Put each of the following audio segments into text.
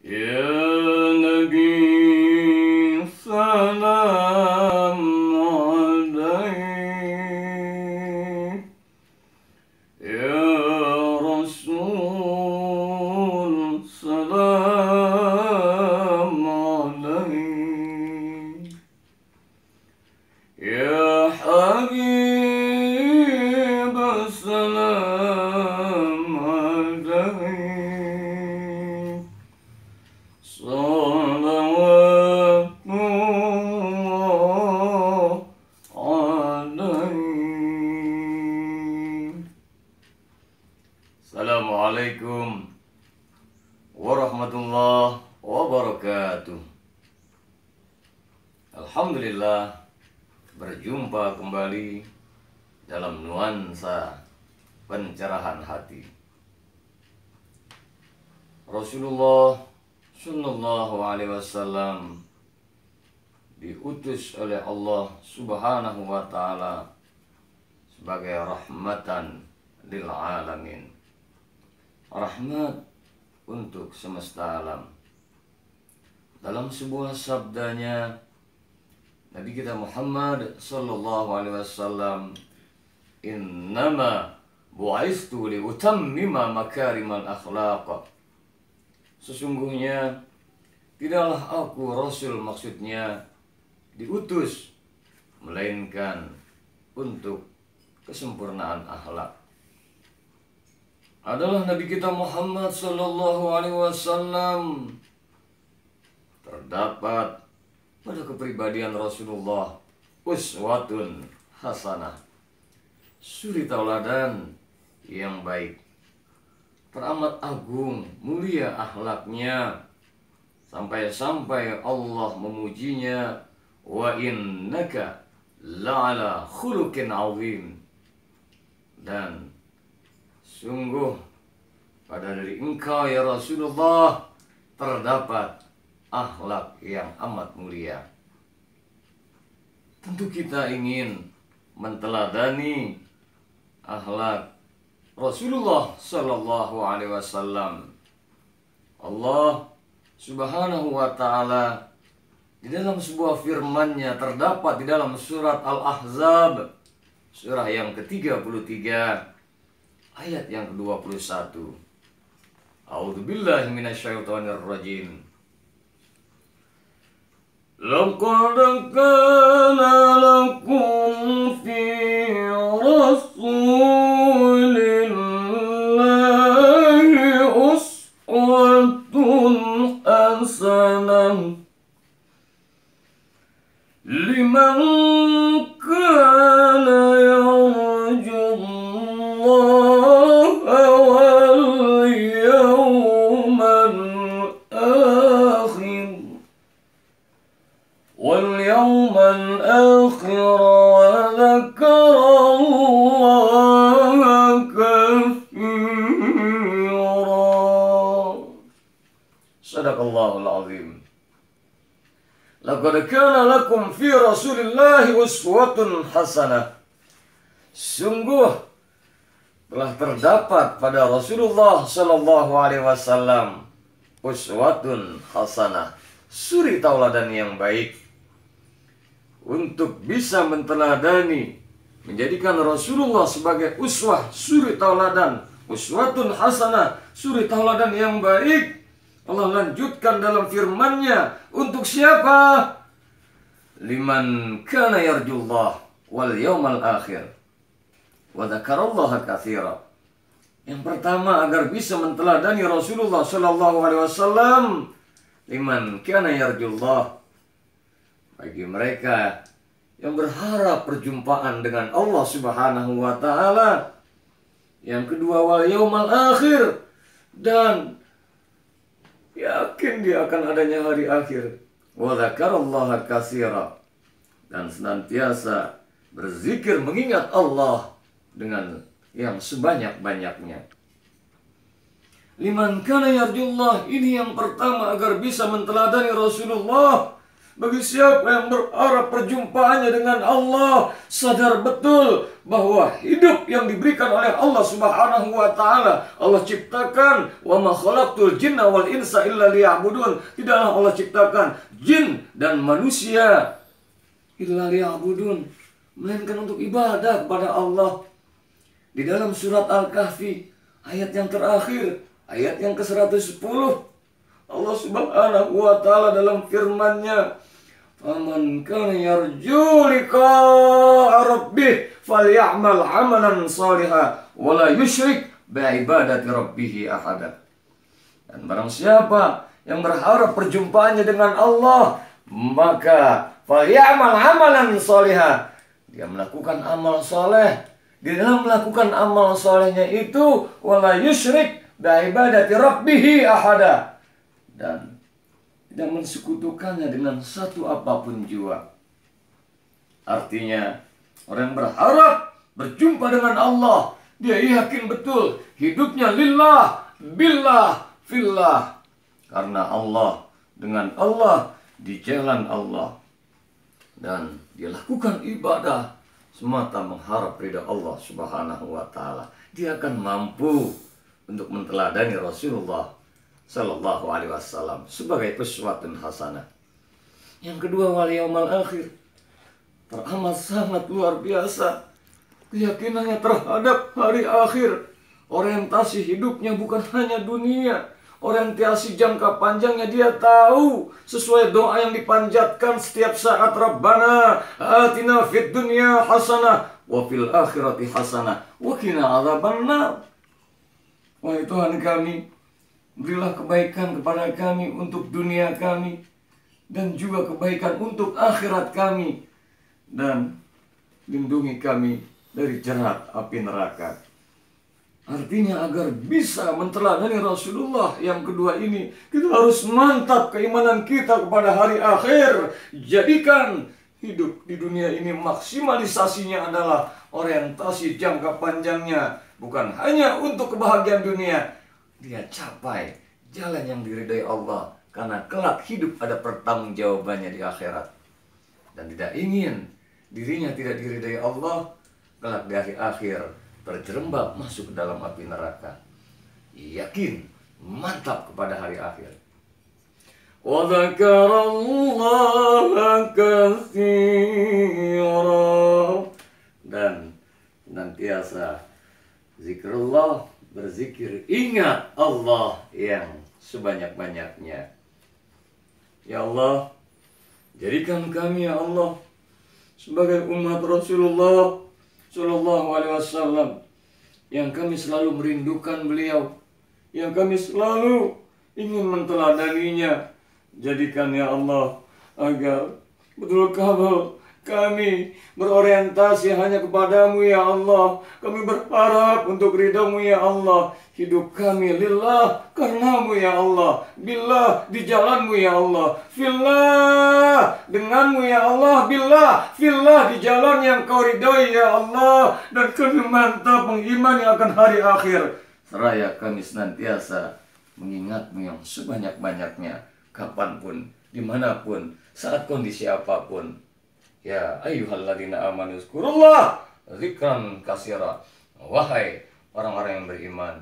يا نبي سلام عليك، يا رسول سلام عليك، يا حبيب سلام عليك، صلوات الله عليك. Assalamualaikum warahmatullahi wabarakatuh. Alhamdulillah, berjumpa kembali dalam nuansa pencerahan hati. Rasulullah Sallallahu Alaihi Wasallam diutus oleh Allah Subhanahu Wa Taala sebagai rahmatan lil alamin, rahmat untuk semesta alam. Dalam sebuah sabdanya, Nabi kita Muhammad Sallallahu Alaihi Wasallam, innama bu'istu li utammima makarimal akhlaq. Sesungguhnya tidaklah aku Rasul, maksudnya diutus, melainkan untuk kesempurnaan akhlak. Adalah Nabi kita Muhammad Sallallahu Alaihi Wasallam terdapat pada kepribadian Rasulullah uswatun hasanah, suri tauladan yang baik, teramat agung mulia akhlaknya, sampai-sampai Allah memujinya, wa innaka la'ala khuluqin azim, dan sungguh pada diri engkau ya Rasulullah terdapat akhlak yang amat mulia. Tentu kita ingin menteladani akhlak Rasulullah Sallallahu Alaihi Wasallam. Allah Subhanahu Wa Taala di dalam sebuah firman-Nya terdapat di dalam surat Al-Ahzab, surah yang ke-33, ayat yang ke-21. A'udzubillahi minasyaitonirrajim. Laqad kana lakum fi rasulillahi uswatun hasanah liman kana yarjullaha wal yawmal akhir wa dzakara Allaha katsiran. Sadaqallahul azim. Laqad kana lakum fi rasulillahi uswatun hasanah. Sungguh telah terdapat pada Rasulullah Sallallahu Alaihi Wasallam uswatun hasanah, suri tauladan yang baik, untuk bisa menteladani, menjadikan Rasulullah sebagai uswah, suri tauladan, uswatun hasanah, suri tauladan yang baik. Allah lanjutkan dalam firman-Nya, untuk siapa? Liman kana yarjullah wal yawmal akhir wa dzakarallaha katsiran. Yang pertama, agar bisa menteladani Rasulullah Sallallahu Alaihi Wasallam, liman kana yarjullah, bagi mereka yang berharap perjumpaan dengan Allah Subhanahu Wa Taala. Yang kedua, wal yaumal akhir, dan yakin dia akan adanya hari akhir. Wa dzakarallaha katsiran, dan senantiasa berzikir mengingat Allah dengan yang sebanyak-banyaknya. Liman kana yarjullah, ini yang pertama, agar bisa menteladani Rasulullah, Bagi siapa yang berharap perjumpaannya dengan Allah, sadar betul bahwa hidup yang diberikan oleh Allah Subhanahu wa taala, Allah ciptakan, wa ma khalaqtul jinna wal insa illa liya'budun. Tidaklah Allah ciptakan jin dan manusia illa liya'budun, melainkan untuk ibadah kepada Allah. Di dalam surat Al-Kahfi ayat yang terakhir, ayat yang ke-110, Allah Subhanahu wa taala dalam firman-Nya, "Faman kana yarju liqa'a rabbih falyamal 'amalan shalihan wa la yusyrik bi'ibadati rabbih ahada." Dan barang siapa yang berharap perjumpaannya dengan Allah, maka falyamal 'amalan shalihan, dia melakukan amal soleh. Di dalam melakukan amal solehnya itu, wa la yusyrik bi'ibadati rabbih ahada, dan tidak mensekutukannya dengan satu apapun jua. Artinya, orang yang berharap berjumpa dengan Allah, dia yakin betul hidupnya lillah, billah, fillah. Karena Allah, dengan Allah, di jalan Allah. Dan dia lakukan ibadah semata mengharap ridha Allah Subhanahu wa taala. Dia akan mampu untuk menteladani Rasulullah Sallallahu alaihi wasallam sebagai uswatun hasanah. Yang kedua, wal yaumal akhir. Teramat sangat luar biasa keyakinannya terhadap hari akhir. Orientasi hidupnya bukan hanya dunia, orientasi jangka panjangnya dia tahu sesuai doa yang dipanjatkan setiap saat, Rabbana atina fid dunya hasanah wa fil akhirati hasanah wa qina adzabannar. Wahai Tuhan kami, berilah kebaikan kepada kami untuk dunia kami, dan juga kebaikan untuk akhirat kami, dan lindungi kami dari jerat api neraka. Artinya agar bisa menteladani Rasulullah yang kedua ini, kita harus mantap keimanan kita kepada hari akhir. Jadikan hidup di dunia ini maksimalisasinya adalah orientasi jangka panjangnya, bukan hanya untuk kebahagiaan dunia. Dia capai jalan yang diridai Allah, karena kelak hidup ada pertanggungjawabannya di akhirat. Dan tidak ingin dirinya tidak diridai Allah, kelak di hari akhir terjerembab masuk ke dalam api neraka. Yakin, mantap kepada hari akhir. Wa dzakarallaha katsira, dan senantiasa zikrullah, berzikir, ingat Allah yang sebanyak-banyaknya. Ya Allah, jadikan kami ya Allah sebagai umat Rasulullah Sallallahu alaihi wasallam yang kami selalu merindukan beliau, yang kami selalu ingin menteladaninya. Jadikan ya Allah agar betul-betul kami berorientasi hanya kepadamu ya Allah. Kami berharap untuk ridhamu ya Allah. Hidup kami lillah, karenamu ya Allah. Billah, di jalanmu ya Allah. Fillah, denganmu ya Allah. Billah, fillah, di jalan yang kau ridhoi ya Allah. Dan kami mantap mengimani akan hari akhir, seraya kami senantiasa mengingatmu yang sebanyak-banyaknya, kapanpun, dimanapun, saat kondisi apapun. Ya ayyuhalladzina amanu zkurullah zikran katsira. Wahai orang-orang yang beriman,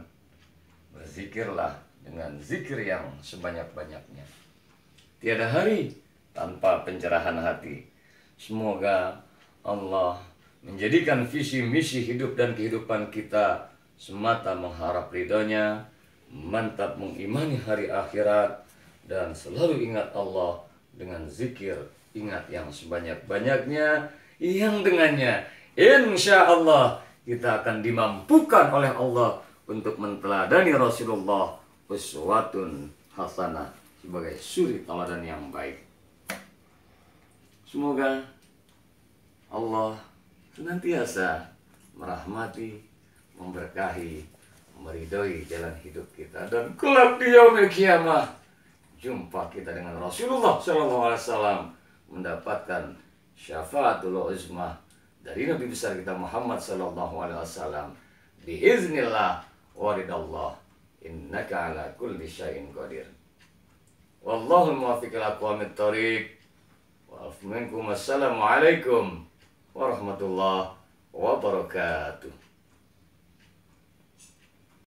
berzikirlah dengan zikir yang sebanyak-banyaknya. Tiada hari tanpa pencerahan hati. Semoga Allah menjadikan visi misi hidup dan kehidupan kita semata mengharap ridhonya, mantap mengimani hari akhirat, dan selalu ingat Allah dengan zikir, ingat yang sebanyak-banyaknya, yang dengannya insya Allah kita akan dimampukan oleh Allah untuk menteladani Rasulullah uswatun hasanah sebagai suri teladan yang baik. Semoga Allah senantiasa merahmati, memberkahi, meridhoi jalan hidup kita, dan kelak di yaumil qiyamah jumpa kita dengan Rasulullah Sallallahu Alaihi Wasallam, mendapatkan syafaatul uzmah dari Nabi besar kita Muhammad Sallallahu Alaihi Wasallam. Biiznillah waridallah, innaka ala kulli syai'in qadir. Wallahul muwaffiq ila aqwamit thoriq. minkum. Assalamualaikum warahmatullahi wabarakatuh.